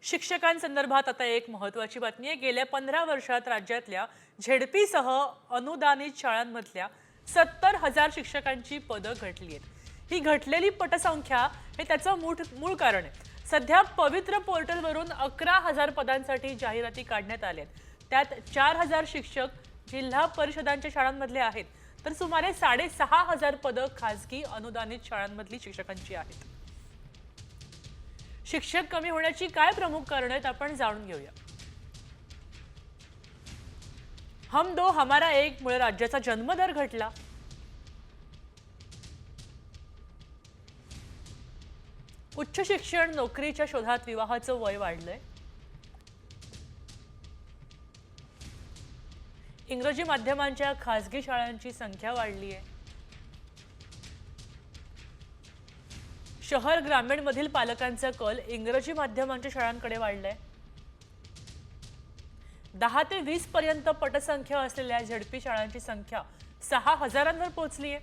शिक्षकांसंदर्भात आता एक महत्त्वाची बातमी आहे। गेल्या 15 वर्षात राज्यातल्या झेडपीसह अनुदानित शाळांमधल्या 70,000 शिक्षकांची पदं घटली आहेत। ही घटलेली पटसंख्या हे त्याचं मूळ कारण आहे। सध्या पवित्र पोर्टलवरून 11,000 पदांसाठी जाहिराती काढण्यात आल्या आहेत। त्यात 4,000 शिक्षक जिल्हा परिषदांच्या शाळांमधले आहेत, तर सुमारे 6,500 पदं खासगी अनुदानित शाळांमधली शिक्षकांची आहेत। शिक्षक कमी होण्याची काय प्रमुख कारण आहेत आपण जाणून घेऊया। हम दो हमारा एक मुळे राज्याचा जन्मदर घटला। उच्च शिक्षण नोकरीच्या शोधात विवाहाचं वय वाढलंय। इंग्रजी माध्यमांच्या खासगी शाळांची संख्या वाढली आहे। शहर ग्रामीण मधील पालकांचा कल इंग्रजी माध्यमांच्या शाळांकडे वाढलाय। 10 ते 20 पर्यंत पटसंख्या असलेल्या झेडपी शाळांची संख्या 6,000 वर पोहोचली आहे।